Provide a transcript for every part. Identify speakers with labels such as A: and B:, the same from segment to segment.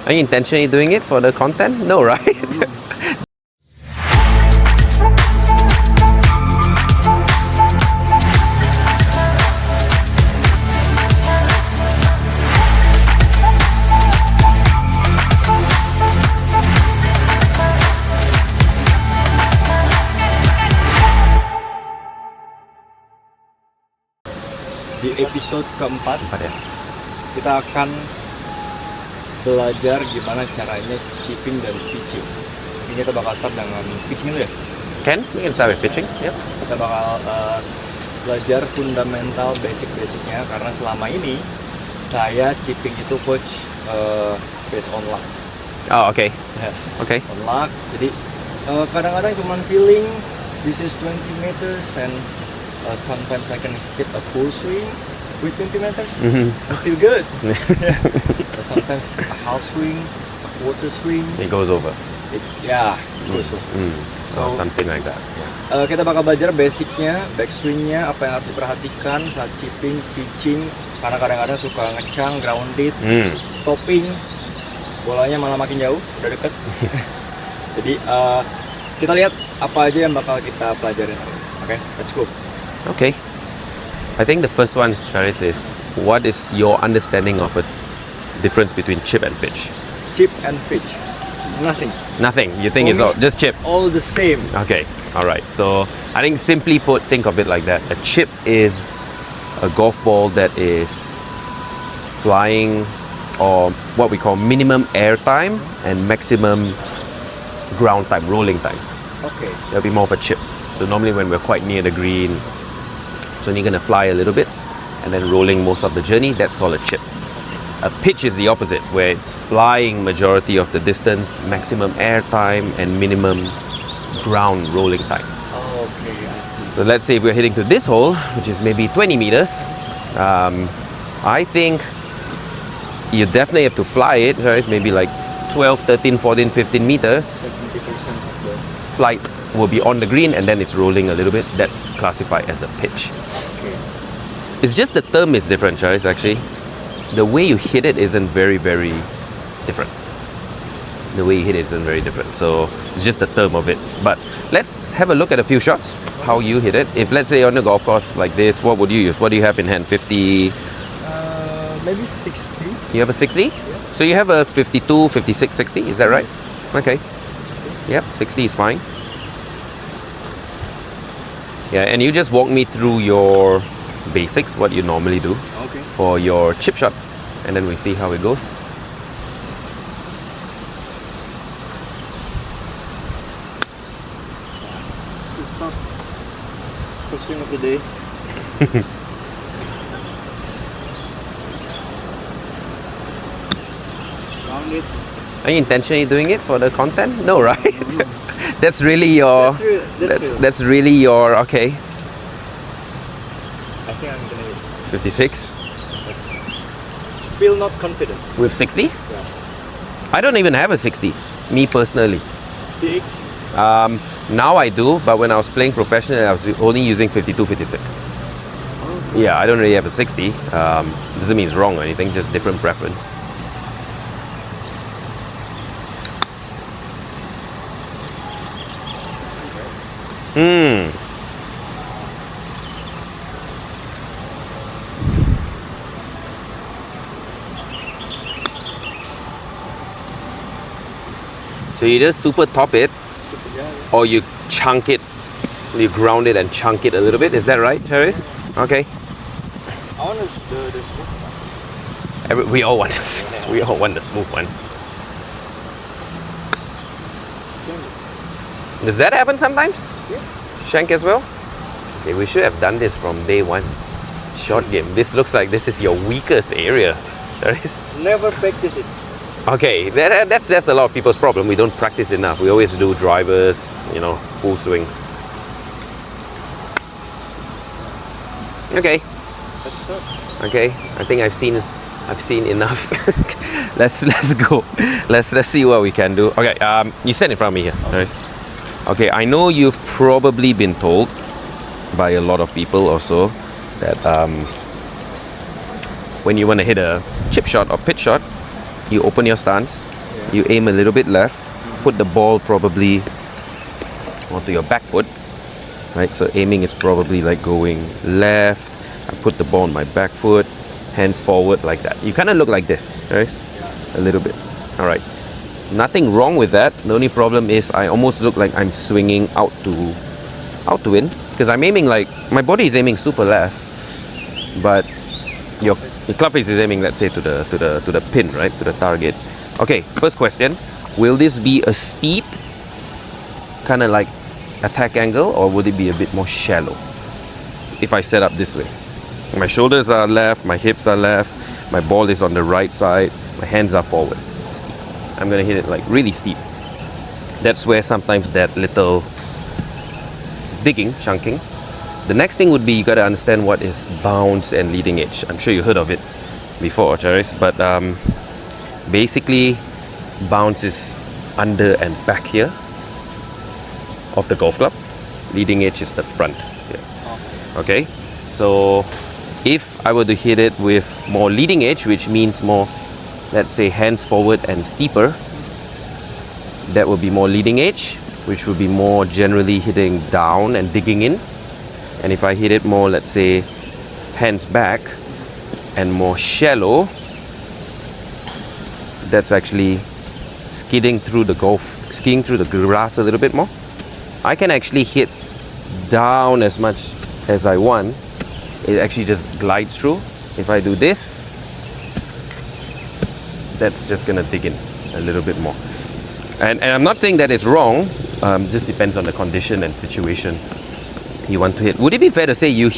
A: Are you intentionally doing it for the content? No, right?
B: Di episode keempat
A: ya.
B: kita akan belajar gimana caranya chipping dan pitching. Ini kita bakal start dengan pitching dulu ya.
A: We can start with pitching. Yep.
B: Kita bakal belajar fundamental basic-basicnya karena selama ini saya chipping itu coach based on luck.
A: Oh, okay. Okay.
B: On luck. Jadi kadang-kadang cuma feeling this is 20 meters and sometimes I can hit a full swing with 20 meters. I'm still good. Sometimes a half swing, a quarter swing.
A: It goes over.
B: It goes over.
A: So something like that.
B: Kita bakal belajar basicnya, backswingnya, apa yang harus diperhatikan saat chipping, pitching. Karena kadang-kadang suka ngecang, grounded, topping, bolanya malah makin jauh, udah deket. Jadi kita lihat apa aja yang bakal kita pelajarin. Okay, let's go.
A: Okay. I think the first one, Charis, is what is your understanding of a difference between chip and pitch?
B: Chip and pitch. Nothing.
A: Nothing. You think it's all just chip?
B: All the same.
A: Okay. All right. So I think simply put, think of it like that. A chip is a golf ball that is flying, or what we call minimum air time and maximum ground time, rolling time.
B: Okay.
A: That'll be more of a chip. So normally when we're quite near the green, it's only going to fly a little bit and then rolling most of the journey. That's called a chip. A pitch is the opposite, where it's flying majority of the distance, maximum air time and minimum ground rolling time.
B: Okay, I see.
A: So let's say if we're hitting to this hole, which is maybe 20 meters, I think you definitely have to fly it. Right? Maybe like 12, 13, 14, 15 meters.
B: 70% of the
A: Flight will be on the green and then it's rolling a little bit. That's classified as a pitch.
B: Okay.
A: It's just the term is different, Charles, actually. The way you hit it isn't very, very different. The way you hit it isn't very different. So it's just the term of it. But let's have a look at a few shots, how you hit it. If let's say you're on a golf course like this, what would you use? What do you have in hand? 50?
B: Maybe 60.
A: You have a 60? Yeah. So you have a 52, 56, 60, is that right? Okay. Yep, 60 is fine. Yeah, and you just walk me through your basics, what you normally do for your chip shot, and then we see how it goes.
B: First swing of the day. Round it.
A: Are you intentionally doing it for the content? No, right? That's really your. That's really your. Okay.
B: I think I'm gonna hit
A: 56
B: feel not confident.
A: with 60.
B: Yeah.
A: I don't even have a 60, me personally.
B: Big.
A: Now I do, but when I was playing professionally, I was only using 52, 56.
B: Okay.
A: Yeah, I don't really have a 60. Doesn't mean it's wrong or anything, just different preference. So you just super top it, or you chunk it, you ground it and chunk it a little bit. Is that right, Charis? Okay.
B: I want the smooth one.
A: We all want this. We all want the smooth one. Does that happen sometimes?
B: Yeah.
A: Shank as well? Okay, we should have done this from day one. Short game. This looks like this is your weakest area. Charis?
B: Never practice it.
A: Okay, that's a lot of people's problem. We don't practice enough. We always do drivers, full swings. Okay.
B: Let's start.
A: Okay, I think I've seen enough. let's go. Let's see what we can do. Okay, you stand in front of me here. Nice. Okay, I know you've probably been told by a lot of people also that when you want to hit a chip shot or pitch shot, you open your stance you aim a little bit left, put the ball probably onto your back foot, right? So aiming is probably like going left. I put the ball on my back foot, hands forward like that. You kind of look like this, right? A little bit. All right. Nothing wrong with that. The only problem is I almost look like I'm swinging out to in, because I'm aiming like my body is aiming super left, but your club face is aiming, let's say, to the pin, right, to the target. Okay, first question: will this be a steep kind of like attack angle, or would it be a bit more shallow if I set up this way? My shoulders are left, my hips are left, my ball is on the right side, my hands are forward. I'm gonna hit it like really steep. That's where sometimes that little digging, chunking. The next thing would be you gotta understand what is bounce and leading edge. I'm sure you heard of it before, Charis, but basically bounce is under and back here of the golf club. Leading edge is the front here. Okay, so if I were to hit it with more leading edge, which means more, let's say, hands forward and steeper, that will be more leading edge, which will be more generally hitting down and digging in. And if I hit it more, let's say, hands back and more shallow, that's actually skidding through the grass a little bit more. I can actually hit down as much as I want. It actually just glides through. If I do this, that's just gonna dig in a little bit more. And I'm not saying that it's wrong, just depends on the condition and situation you want to hit. Would it be fair to say you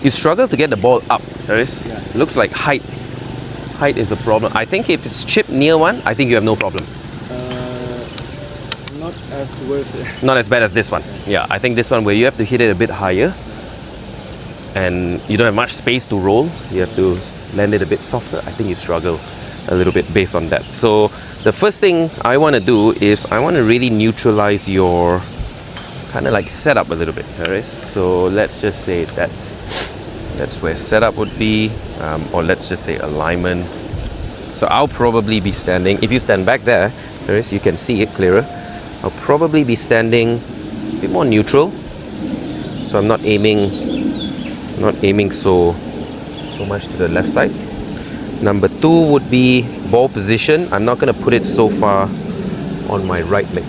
A: struggle to get the ball up, Harris?
B: Yeah.
A: Looks like height is a problem. I think if it's chipped near one, I think you have no problem.
B: Not as worse.
A: Not as bad as this one. Yeah, I think this one where you have to hit it a bit higher and you don't have much space to roll, you have to land it a bit softer. I think you struggle a little bit based on that. So the first thing I want to do is I want to really neutralize your kind of like setup a little bit, Harris. So let's just say that's where setup would be, or let's just say alignment. So I'll probably be standing, if you stand back there, Harris, you can see it clearer. I'll probably be standing a bit more neutral. So I'm not aiming so much to the left side. Number two would be ball position. I'm not going to put it so far on my right leg,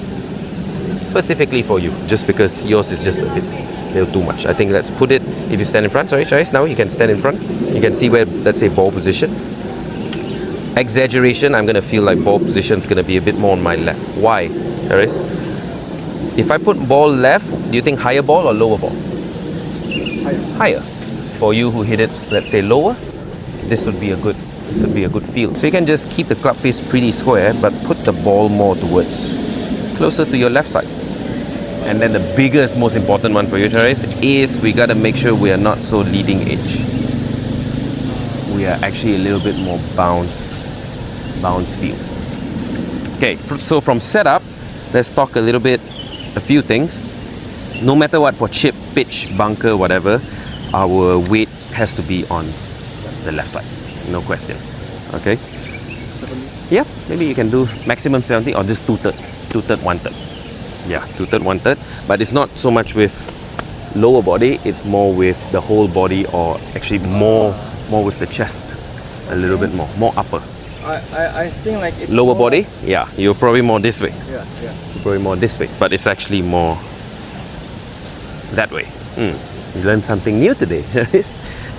A: specifically for you, just because yours is just a little too much. I think let's put it, if you stand in front, sorry, Shais, now you can stand in front. You can see where, let's say, ball position. Exaggeration, I'm going to feel like ball position is going to be a bit more on my left. Why, Shais? If I put ball left, do you think higher ball or lower ball? Higher. For you who hit it, let's say, lower, this would be a good feel. So you can just keep the club face pretty square, but put the ball more towards, closer to your left side. And then the biggest, most important one for you, Therese, is we gotta make sure we are not so leading edge. We are actually a little bit more bounce feel. Okay, so from setup, let's talk a few things. No matter what, for chip, pitch, bunker, whatever, our weight has to be on the left side, no question. Okay?
B: 70.
A: Yeah, maybe you can do maximum 70 or just 2/3, 1/3. Yeah, 2/3, 1/3. But it's not so much with lower body, it's more with the whole body, or actually more with the chest, a little bit more upper.
B: I think like it's
A: Lower
B: more
A: body? Yeah, you're probably more this way.
B: Yeah.
A: You're probably more this way, but it's actually more that way. You learned something new today.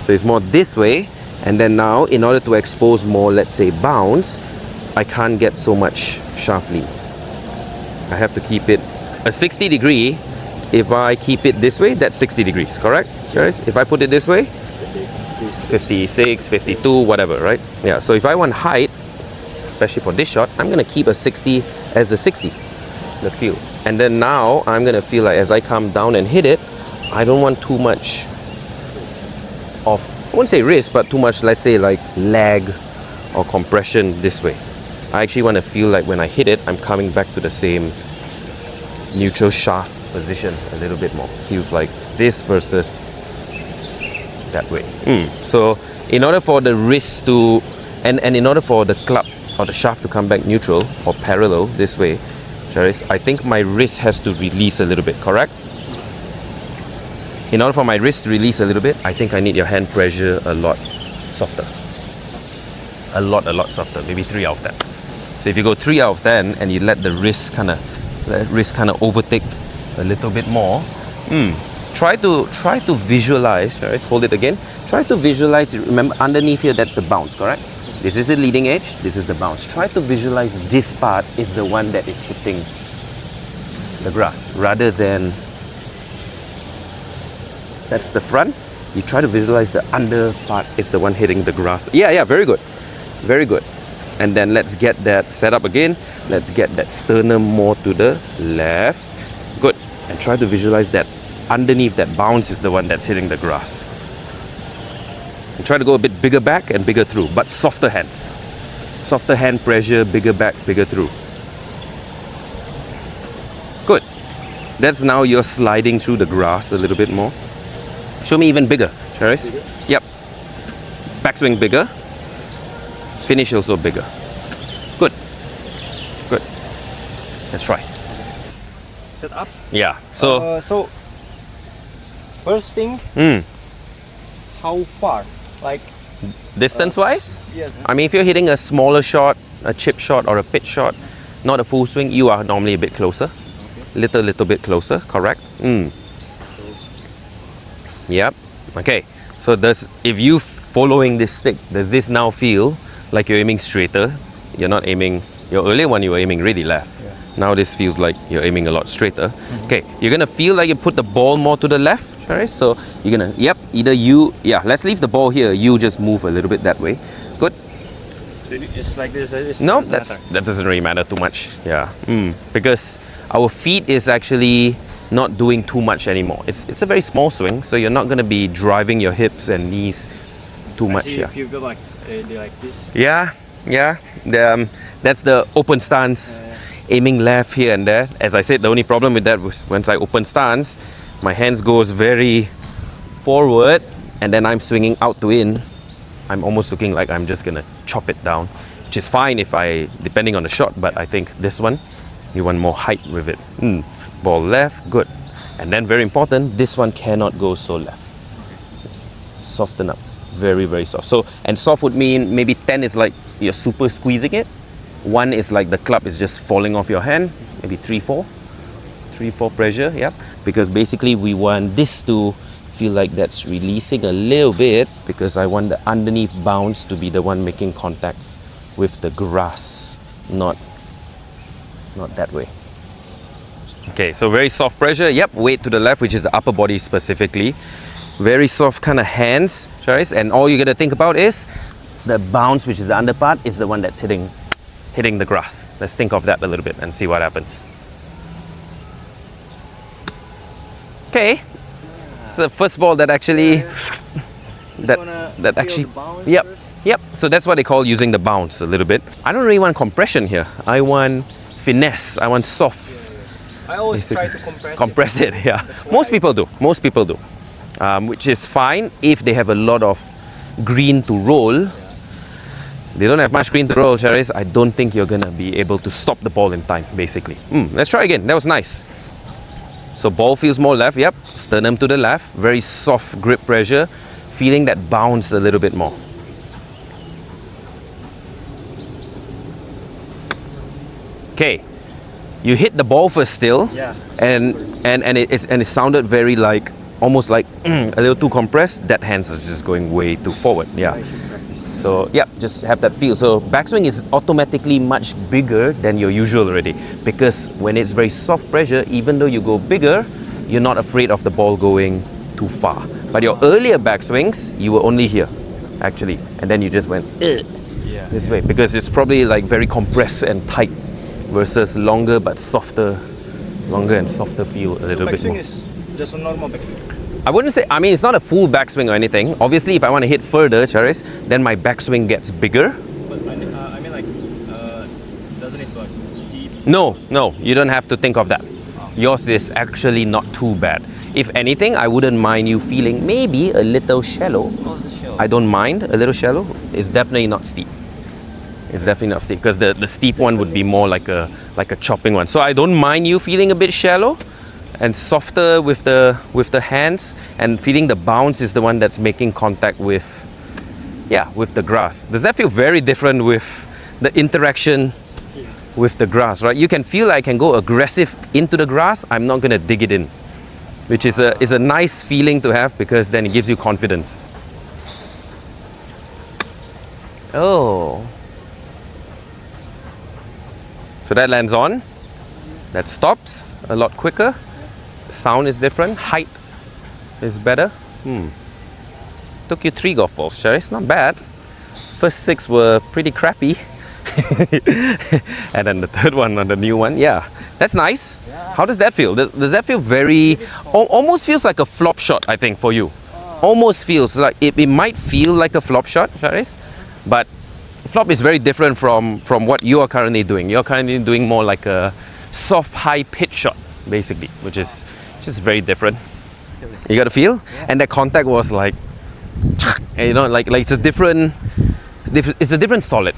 A: So it's more this way, and then now in order to expose more, let's say, bounce, I can't get so much shaft lean. I have to keep it a 60 degree. If I keep it this way, that's 60 degrees, correct? Guys? If I put it this way, 56, 52, whatever, right? Yeah, so if I want height, especially for this shot, I'm gonna keep a 60 as a 60, the feel. And then now I'm gonna feel like as I come down and hit it, I don't want too much of, I wouldn't say wrist, but too much, let's say, like lag or compression this way. I actually want to feel like when I hit it, I'm coming back to the same neutral shaft position a little bit more. Feels like this versus that way. So in order for the wrist to, and in order for the club or the shaft to come back neutral or parallel this way, Charis, I think my wrist has to release a little bit, correct? In order for my wrist to release a little bit, I think I need your hand pressure a lot softer. A lot softer, maybe 3 out of 10. So if you go 3 out of 10 and you let the wrist kind of overtake a little bit more, try to visualize, right? Hold it again. Try to visualize, remember underneath here, that's the bounce, correct? This is the leading edge, this is the bounce. Try to visualize this part is the one that is hitting the grass rather than that's the front. You try to visualize the under part is the one hitting the grass. Yeah, very good. Very good. And then let's get that set up again. Let's get that sternum more to the left. Good. And try to visualize that underneath that bounce is the one that's hitting the grass. And try to go a bit bigger back and bigger through, but softer hands. Softer hand pressure, bigger back, bigger through. Good. That's now you're sliding through the grass a little bit more. Show me even bigger, Charis. Yep. Backswing bigger. Finish also bigger. Good. Good. Let's try.
B: Set up.
A: Yeah. So.
B: So first thing, how far? Like
A: distance-wise?
B: Yes.
A: I mean, if you're hitting a smaller shot, a chip shot or a pitch shot, not a full swing, you are normally a bit closer. Okay. Little bit closer, correct? Yep. Okay. So if you following this stick, does this now feel like you're aiming straighter? You're not aiming, your earlier one you were aiming really left. Yeah. Now this feels like you're aiming a lot straighter. Okay, you're gonna feel like you put the ball more to the left, right? So you're gonna, either you, let's leave the ball here, you just move a little bit that way. Good.
B: So it's like this.
A: No, that doesn't really matter too much. Yeah, because our feet is actually not doing too much anymore. It's a very small swing, so you're not gonna be driving your hips and knees too much.
B: If you go like this.
A: Yeah. That's the open stance, aiming left here and there. As I said, the only problem with that was once I open stance, my hands goes very forward and then I'm swinging out to in. I'm almost looking like I'm just gonna chop it down, which is fine depending on the shot, but I think this one, you want more height with it. Ball left, good. And then very important, this one cannot go so left. Soften up. Very, very soft. So, and soft would mean maybe 10 is like you're super squeezing it. 1 is like the club is just falling off your hand. Maybe 3-4. 3-4 pressure, yep. Because basically we want this to feel like that's releasing a little bit because I want the underneath bounce to be the one making contact with the grass, not that way. Okay, so very soft pressure. Yep, weight to the left, which is the upper body specifically. Very soft kind of hands, Charis, and all you gotta think about is the bounce, which is the under part, is the one that's hitting the grass. Let's think of that a little bit and see what happens. Okay, it's the first ball that actually that actually yep. So that's what they call using the bounce a little bit. I don't really want compression here. I want finesse. I want soft.
B: I always
A: basically
B: try to
A: compress it. Yeah, most people do. Which is fine if they have a lot of green to roll. They don't have much green to roll, Charis. I don't think you're gonna be able to stop the ball in time, basically. Let's try again. That was nice. So ball feels more left, yep. Sternum to the left. Very soft grip pressure. Feeling that bounce a little bit more. Okay. You hit the ball first still.
B: Yeah.
A: And it sounded very like almost like a little too compressed. That hands is just going way too forward. Yeah. So yeah, just have that feel. So backswing is automatically much bigger than your usual already, because when it's very soft pressure, even though you go bigger, you're not afraid of the ball going too far. But your earlier backswings, you were only here, actually, and then you just went this way because it's probably like very compressed and tight versus longer but softer, longer and softer feel a little bit more.
B: Backswing is just a normal backswing.
A: I wouldn't say, I mean, it's not a full backswing or anything. Obviously, if I want to hit further, Charis, then my backswing gets bigger.
B: But I mean like, doesn't it go steep?
A: No, you don't have to think of that. Yours is actually not too bad. If anything, I wouldn't mind you feeling maybe a little shallow.
B: Oh, the shallow.
A: I don't mind a little shallow. It's definitely not steep. It's definitely not steep because the steep one would be more like a chopping one. So I don't mind you feeling a bit shallow and softer with the hands, and feeling the bounce is the one that's making contact with the grass. Does that feel very different with the interaction with the grass, right? You can feel I can go aggressive into the grass. I'm not gonna dig it in, which is a nice feeling to have because then it gives you confidence. Oh. So that lands on, that stops a lot quicker. Sound is different, height is better. Took you 3 golf balls, Charis, not bad. First 6 were pretty crappy. And then the third one on the new one, yeah. That's nice.
B: Yeah.
A: How does that feel? Does that feel very, almost feels like a flop shot, I think, for you. Almost feels like, it might feel like a flop shot, Charis, but flop is very different from what you are currently doing. You're currently doing more like a soft, high pitch shot, basically, which is just very different. You got to feel?
B: Yeah.
A: And that contact was like, you know, like it's a different solid.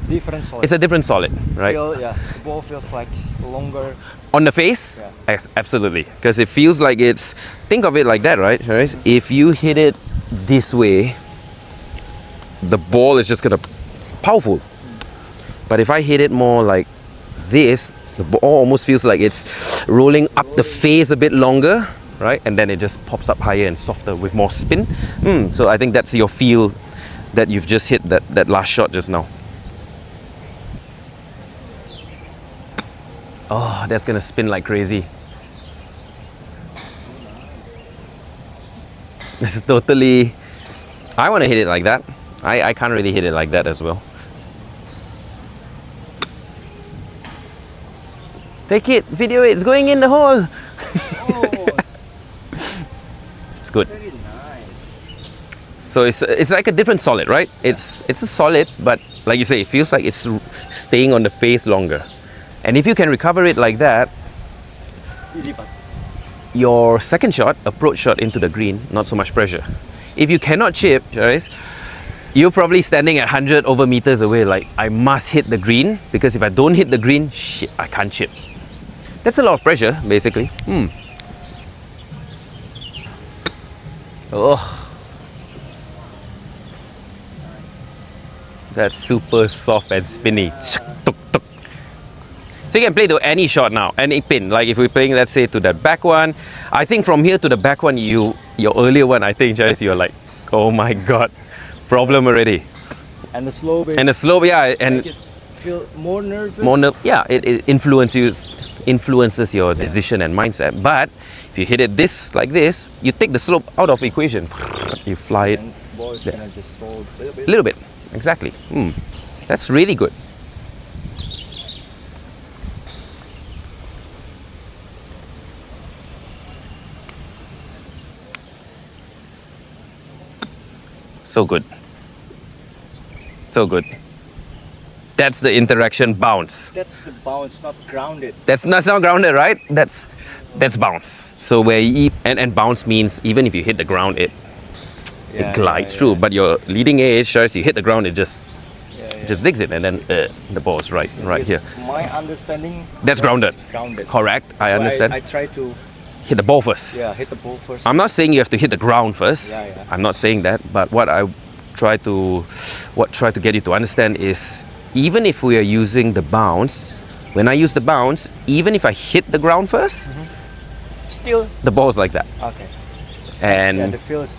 B: Different solid.
A: It's a different solid, right?
B: The ball feels like longer.
A: On the face?
B: Yeah.
A: Absolutely. Because it feels like it's, think of it like that, right? If you hit it this way, the ball is just gonna powerful. But if I hit it more like this, the ball almost feels like it's rolling up the face a bit longer, right? And then it just pops up higher and softer with more spin. So I think that's your feel that you've just hit that last shot just now. Oh, that's gonna spin like crazy. This is totally, I want to hit it like that. I can't really hit it like that as well. Take it, video it, it's going in the hole.
B: Oh,
A: It's good.
B: very nice.
A: So it's like a different solid, right? It's a solid, but like you say, it feels like it's staying on the face longer. And if you can recover it like that,
B: Easy putt.
A: your second shot, approach shot into the green, not so much pressure. If you cannot chip, Charis, you're probably standing at 100 over meters away, like, I must hit the green, because if I don't hit the green, shit, I can't chip. That's a lot of pressure, basically. Oh. That's super soft and spinny. So you can play to any shot now, any pin. Like if we're playing, let's say, to that back one. I think from here to the back one, your earlier one, I think, Charis, you're like, oh my God, problem already.
B: And the slope is...
A: And the slope, yeah, and
B: make it feel more nervous.
A: it influences your decision and mindset. But if you hit it like this, you take the slope out of equation. You fly it
B: And the ball is gonna just fall a little bit.
A: a little bit. Exactly. That's really good. So good. So good. That's the interaction bounce.
B: That's the bounce, not grounded.
A: That's not grounded, right? That's bounce. So where and bounce means even if you hit the ground, it glides through. But your leading edge, shows you hit the ground, it just digs it, and then the ball's right here.
B: My understanding.
A: That's grounded.
B: Grounded.
A: Correct. I understand.
B: I try to
A: Hit the ball first.
B: hit the ball first.
A: I'm not saying you have to hit the ground first.
B: Yeah.
A: I'm not saying that. But what I try to get you to understand is, even if we are using the bounce, when I use the bounce, even if I hit the ground first,
B: Still.
A: the ball's like that.
B: Okay.
A: And
B: the feel is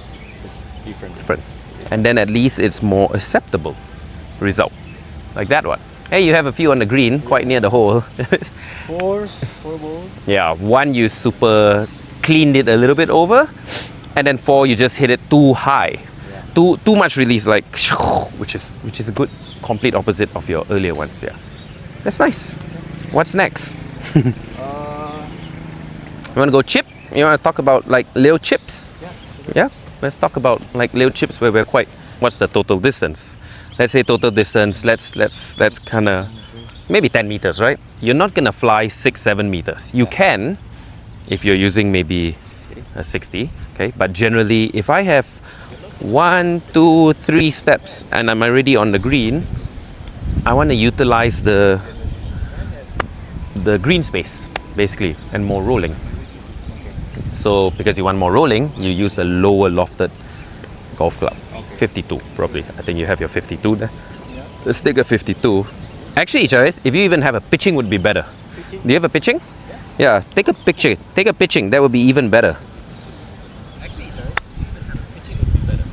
B: different.
A: different. And then at least it's more acceptable result. Like that one. Hey, you have a few on the green, quite near the hole.
B: Four balls.
A: Yeah, one you super cleaned it a little bit over, and then 4 you just hit it too high. Too much release, like, which is a good complete opposite of your earlier ones. Yeah, that's nice. What's next? You want to go chip? You want to talk about like little chips? Yeah. Let's talk about like little chips where we're quite. What's the total distance? Let's say total distance. Let's kind of maybe 10 meters, right? You're not gonna fly 6-7 meters. You can, if you're using maybe a 60. Okay, but generally, if I have 1, 2, 3 steps and I'm already on the green, I want to utilize the green space basically and more rolling. So because you want more rolling, you use a lower lofted golf club. 52 probably. I think you have your 52 there. Let's take a 52. Actually, Charis, if you even have a pitching would be better. Do you have a pitching? Yeah, take a picture. Take a pitching. That would be even better. Actually, pitching would be better.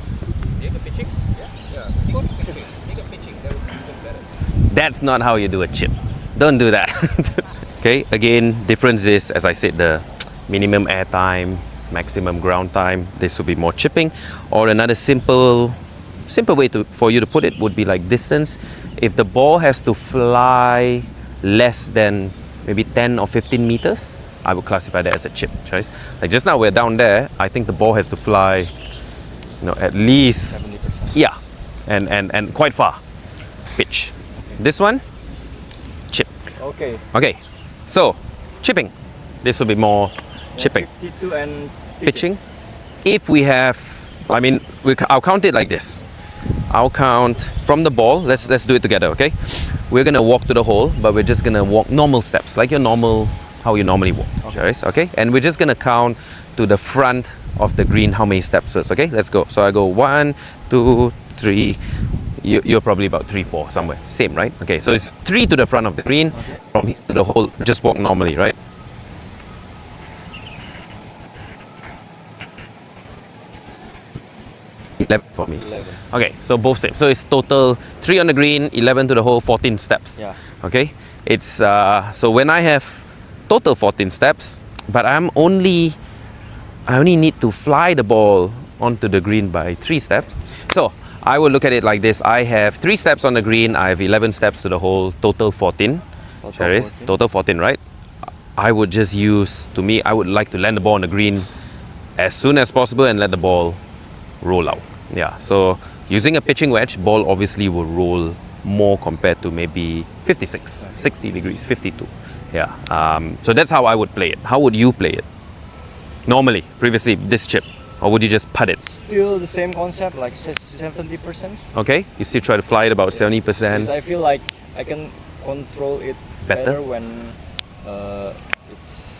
A: Do you have a pitching? Yeah. Take a pitching. That would be even better. That's not how you do a chip. Don't do that. Okay. Again, difference is, as I said, the minimum air time, maximum ground time. This would be more chipping. Or another simple way for you to put it would be like distance. If the ball has to fly less than maybe 10 or 15 meters, I would classify that as a chip choice. Like just now we're down there, I think the ball has to fly, at least 70%. Yeah, and quite far. Pitch. This one, chip. Okay. So, chipping. This will be more chipping.
B: 52 and
A: pitching. If we have, I'll count it like this. I'll count from the ball. Let's do it together, okay? We're gonna walk to the hole, but we're just gonna walk normal steps, like how you normally walk, okay? And we're just gonna count to the front of the green how many steps first, okay? Let's go. So I go 1, 2, 3. You're probably about 3, 4 somewhere. Same, right? Okay, so it's 3 to the front of the green. From here to the hole, just walk normally, right? For me. 11. Okay, so both same. So it's total 3 on the green, 11 to the hole, 14 steps.
B: Yeah.
A: Okay, it's so when I have total 14 steps, but I only need to fly the ball onto the green by 3 steps. So I will look at it like this. I have 3 steps on the green. I have 11 steps to the hole. Total 14. Total 14, right? I would just use. I would like to land the ball on the green as soon as possible and let the ball roll out. Yeah, so using a pitching wedge, ball obviously will roll more compared to maybe 56, 60 degrees, 52. Yeah, so that's how I would play it. How would you play it? Normally, previously, this chip, or would you just putt it?
B: Still the same concept, like 70%.
A: Okay, you still try to fly it about 70%.
B: Because I feel like I can control it better when it's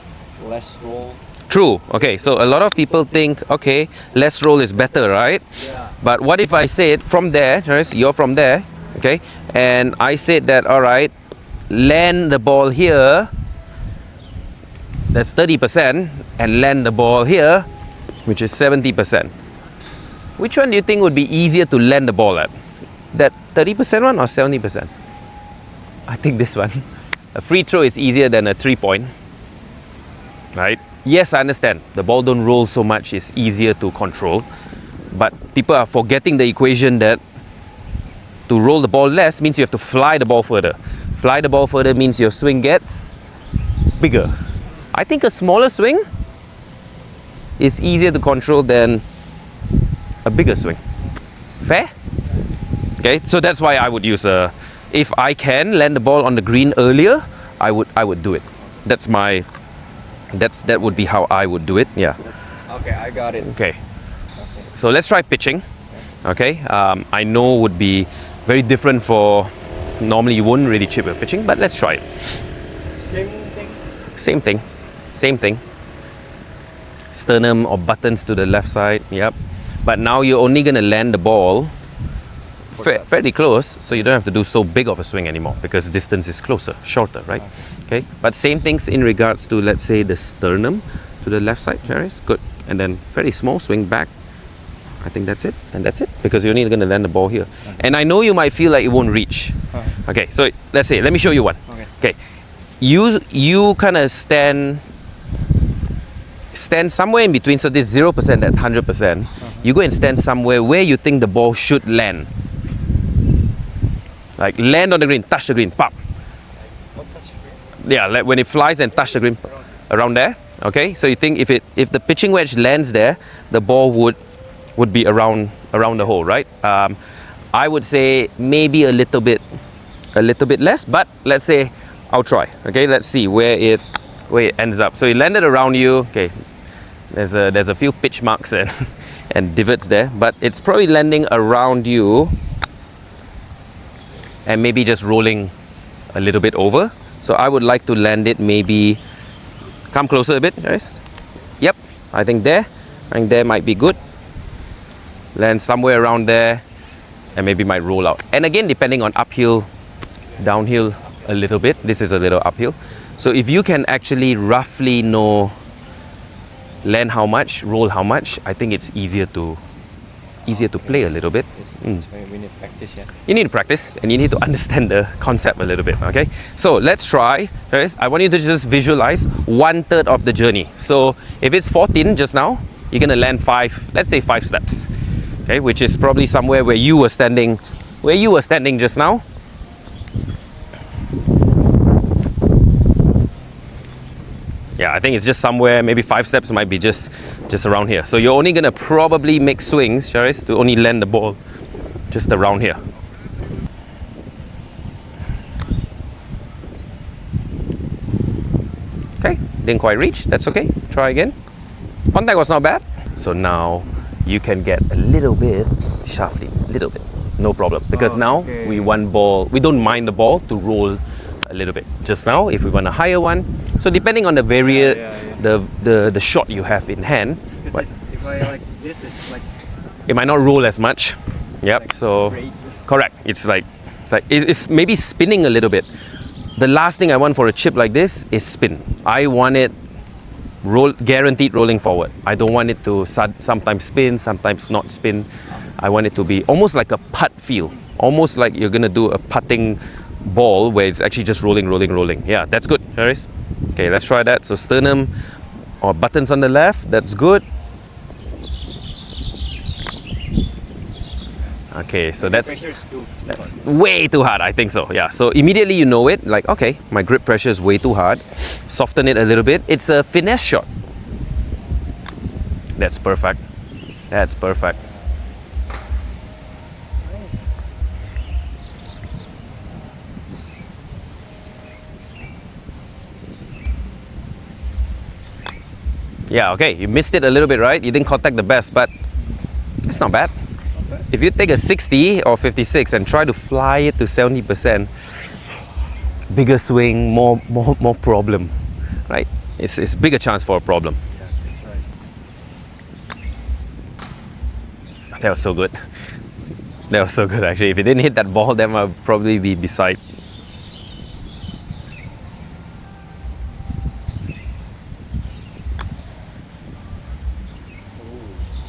B: less roll.
A: True. Okay, so a lot of people think, okay, less roll is better, right?
B: Yeah.
A: But what if I say it from there, you're from there, okay? And I said that, all right, land the ball here, that's 30%, and land the ball here, which is 70%. Which one do you think would be easier to land the ball at? That 30% one or 70%? I think this one. A free throw is easier than a 3-point, right? Yes, I understand. The ball don't roll so much, it's easier to control. But people are forgetting the equation that to roll the ball less means you have to fly the ball further. Fly the ball further means your swing gets bigger. I think a smaller swing is easier to control than a bigger swing. Fair? Okay, so that's why I would use if I can land the ball on the green earlier, I would do it. That would be how I would do it. Yeah.
B: Okay, I got it.
A: Okay. So let's try pitching. Okay. I know would be very different for. Normally you wouldn't really chip with pitching, but let's try it. Same thing. Sternum or buttons to the left side. Yep. But now you're only gonna land the ball fairly close, so you don't have to do so big of a swing anymore because distance is shorter, right? Okay, but same things in regards to, let's say, the sternum to the left side, Charis. Good. And then very small swing back. I think that's it, and that's it, because you're only going to land the ball here. And I know you might feel like it won't reach. Okay, so let's say, let me show you one. Okay, you kind of stand somewhere in between. So this 0%, that's 100%. You go and stand somewhere where you think the ball should land. Like land on the green, touch the green, pop. Yeah, like when it flies and touch the green, around there. Okay, so you think if the pitching wedge lands there, the ball would be around the hole, right? I would say maybe a little bit less, but let's say I'll try. Okay, let's see where it ends up. So it landed around you. Okay, there's a few pitch marks and divots there, but it's probably landing around you. and maybe just rolling a little bit over. So I would like to land it maybe, come closer a bit, guys. Yep, I think there might be good. Land somewhere around there, and maybe might roll out. And again, depending on uphill, downhill a little bit. This is a little uphill. So if you can actually roughly know land how much, roll how much, I think it's easier to play a little bit.
B: We need practice, yeah.
A: You need to practice and you need to understand the concept a little bit, okay? So let's try, guys. I want you to just visualize 1/3 of the journey. So if it's 14 just now, you're gonna land 5, let's say 5 steps, okay? Which is probably somewhere where you were standing just now. Yeah, I think it's just somewhere, maybe 5 steps might be just around here. So you're only gonna probably make swings, Charis, to only land the ball just around here. Okay, didn't quite reach, that's okay. Try again. Contact was not bad. So now you can get a little bit shafty, little bit, no problem. Because now we don't mind the ball to roll a little bit. Just now, if we want a higher one, so depending on the the shot you have in hand,
B: Because if I like this, it's like
A: it might not roll as much. Yep.
B: Like
A: So
B: great.
A: correct. It's maybe spinning a little bit. The last thing I want for a chip like this is spin. I want it guaranteed rolling forward. I don't want it to sometimes spin, sometimes not spin. I want it to be almost like a putt feel, almost like you're gonna do a putting ball where it's actually just rolling. Yeah, that's good, Charis. Okay, let's try that. So sternum or buttons on the left, that's good. Okay, so that's way too hard, I think so. Yeah, so immediately you know it, like, okay, my grip pressure is way too hard. Soften it a little bit. It's a finesse shot. That's perfect. That's perfect.
B: Nice.
A: Yeah, okay, you missed it a little bit, right? You didn't contact the best, but it's not bad. If you take a 60 or 56 and try to fly it to 70%, bigger swing, more problem, right? It's bigger chance for a problem.
B: Yeah, that's right.
A: That was so good. That was so good, actually. If it didn't hit that ball, then I'd probably be beside.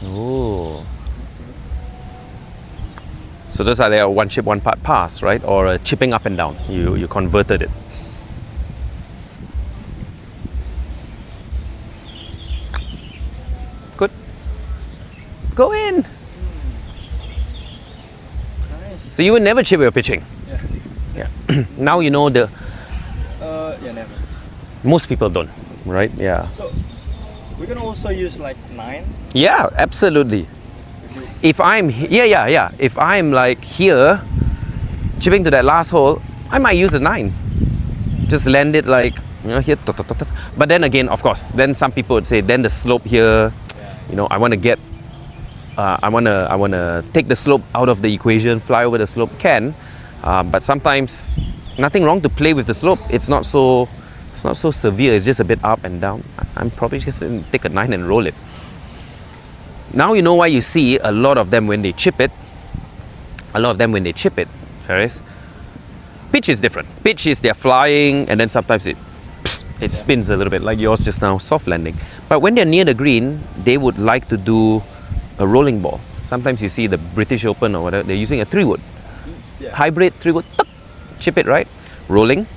A: Oh. So just like a one chip, one putt pass, right? Or a chipping up and down. You converted it. Good. Go in.
B: Nice.
A: So you would never chip your pitching.
B: Yeah.
A: Yeah. Now you know the.
B: Yeah, never.
A: Most people don't, right? Yeah.
B: So we can also use like 9.
A: Yeah, absolutely. If I'm if I'm like here, chipping to that last hole, I might use a 9. Just land it like, you know, here. But then again, of course, then some people would say, then the slope here, you know, I want to get, I want to take the slope out of the equation, fly over the slope, can, but sometimes nothing wrong to play with the slope. It's not so severe. It's just a bit up and down. I'm probably just going to take a 9 and roll it. Now you know why you see a lot of them when they chip it. Charis. Pitch is different. Pitch is they're flying and then sometimes it spins a little bit, like yours just now, soft landing. But when they're near the green, they would like to do a rolling ball. Sometimes you see the British Open or whatever, they're using a 3-wood.
B: Yeah.
A: Hybrid 3-wood, chip it, right? Rolling.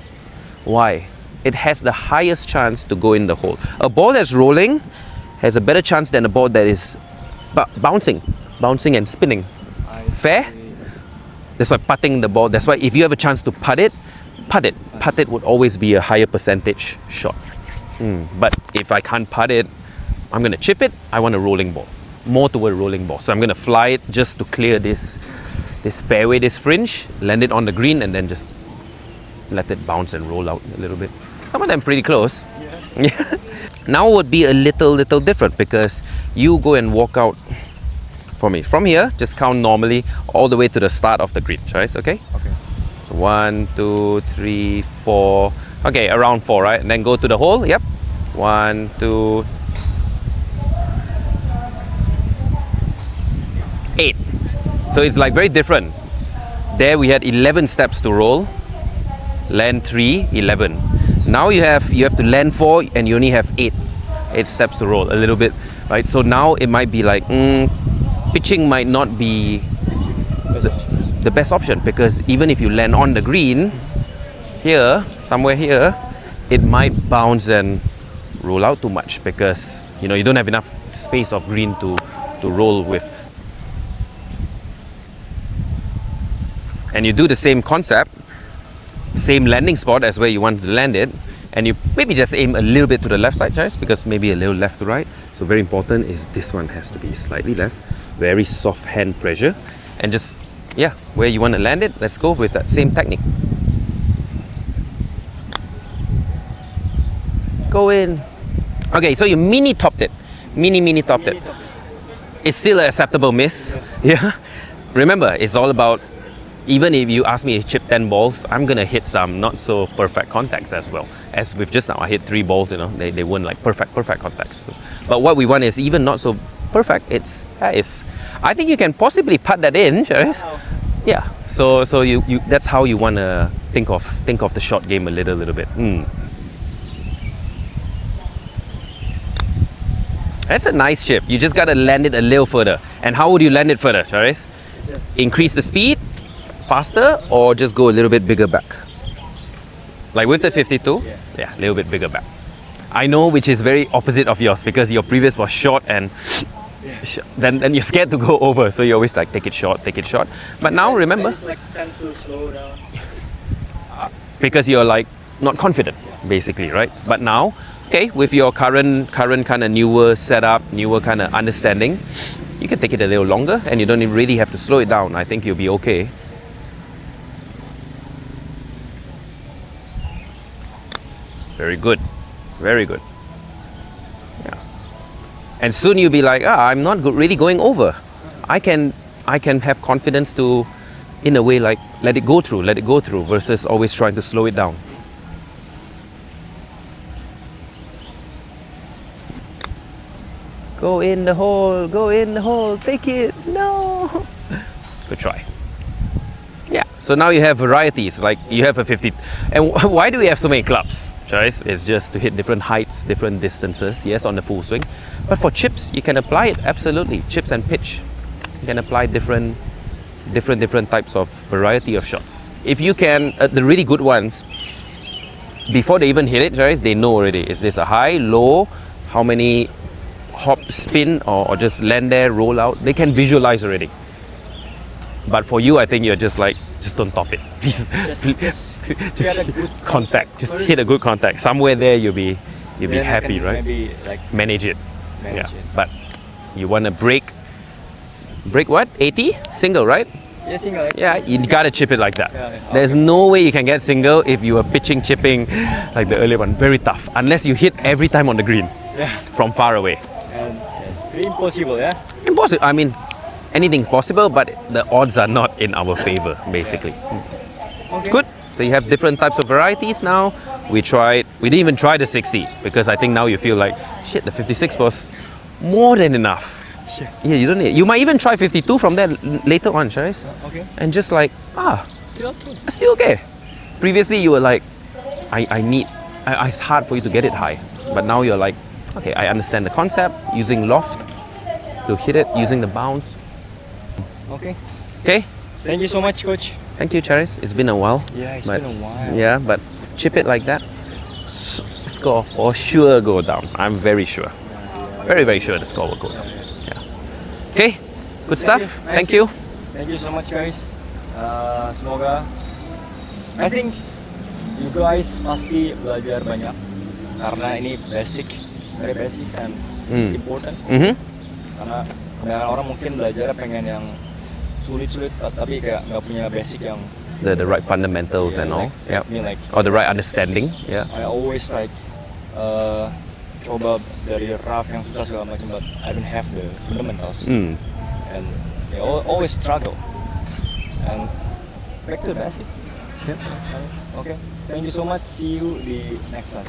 A: Why? It has the highest chance to go in the hole. A ball that's rolling has a better chance than a ball that is bouncing and spinning. Fair? That's why putting the ball, that's why if you have a chance to putt it would always be a higher percentage shot. But if I can't putt it, I'm going to chip it. I want a rolling ball, more toward a rolling ball. So I'm going to fly it just to clear this fairway, this fringe, land it on the green, and then just let it bounce and roll out a little bit. Some of them pretty close. Yeah. Now would be a little different because you go and walk out for me. From here, just count normally all the way to the start of the green, right? Okay?
B: Okay.
A: So 1, 2, 3, 4. Okay, around 4, right? And then go to the hole. Yep. 1, 2, 8. So it's like very different. There we had 11 steps to roll. Land 3, 11. Now you have to land 4 and you only have 8 steps to roll, a little bit, right? So now it might be like pitching might not be the best option, because even if you land on the green here, somewhere here, it might bounce and roll out too much, because you don't have enough space of green to roll with. And you do the same concept, same landing spot as where you want to land it, and you maybe just aim a little bit to the left side, guys, because maybe a little left to right. So very important is this one has to be slightly left, very soft hand pressure, and just where you want to land it, let's go with that same technique. Go in. Okay, so you mini topped it, mini topped it. It's still an acceptable miss. Yeah. Remember, it's all about, even if you ask me to chip 10 balls, I'm gonna hit some not so perfect contacts as well. As with just now, I hit 3 balls, they weren't like perfect contacts. But what we want is even not so perfect, I think you can possibly put that in, Charis. Yeah. So you that's how you wanna think of the short game a little bit. That's a nice chip. You just gotta land it a little further. And how would you land it further, Charis? Increase the speed faster, or just go a little bit bigger back? Like with the 52? Yeah, a little bit bigger back. I know, which is very opposite of yours, because your previous was short and then you're scared to go over, so you always like take it short. But now remember,
B: I just tend to slow down.
A: because you're like not confident, basically, right? But now, okay, with your current kind of newer setup, newer kind of understanding, you can take it a little longer and you don't really have to slow it down. I think you'll be okay. Very good. Very good. Yeah. And soon you'll be like, I'm not really going over. I can have confidence to, in a way, like let it go through versus always trying to slow it down. Go in the hole, take it, no. Good try. Yeah, so now you have varieties, like you have a 50. And why do we have so many clubs? Choice is just to hit different heights, different distances, yes, on the full swing. But for chips, you can apply it, absolutely. Chips and pitch. You can apply different types of variety of shots. If you can, the really good ones, before they even hit it, guys, they know already. Is this a high, low, how many hop, spin, or just land there, roll out? They can visualize already. But for you, I think you're just like, just don't top it. Please, just contact. Just hit a good contact. Somewhere there, you'll be happy, right?
B: Maybe like
A: manage it.
B: manage it.
A: But you want to break what? 80? Single, right?
B: Yeah, single. Like,
A: Yeah, you gotta chip it like that.
B: Yeah.
A: There's no way you can get single if you are pitching, chipping like the earlier one. Very tough. Unless you hit every time on the green from far away.
B: And it's pretty impossible, yeah?
A: Impossible. I mean, anything's possible, but the odds are not in our favor, basically.
B: Okay.
A: Good. So you have different types of varieties now. We didn't even try the 60 because I think now you feel like, shit, the 56 was more than enough. Yeah, you don't need. You might even try 52 from there later on, Charis.
B: Okay.
A: And just like,
B: Still okay.
A: Previously you were like, it's hard for you to get it high. But now you're like, okay, I understand the concept, using loft to hit it, using the bounce.
B: Okay.
A: Okay?
B: Thank you so much, Coach.
A: Thank you, Charis. It's been a while.
B: Yeah, it's been a while.
A: Yeah, but chip it like that, score for sure go down. I'm very sure. Very, very sure the score will go down. Yeah. Okay, good stuff. Thank you.
B: Thank you so much, guys. Semoga, I think you guys pasti belajar banyak karena ini very basic and important. Karena kebanyakan orang mungkin belajar pengen yang sulit-sulit tapi kayak nggak punya basic yang
A: the right fundamentals and all.
B: I mean, like,
A: or the right understanding. Yeah.
B: I always like coba dari rough yang susah segala macam, but I don't have the fundamentals. And I always struggle. And back to the basic. Oke, thank you so much. See you di next class.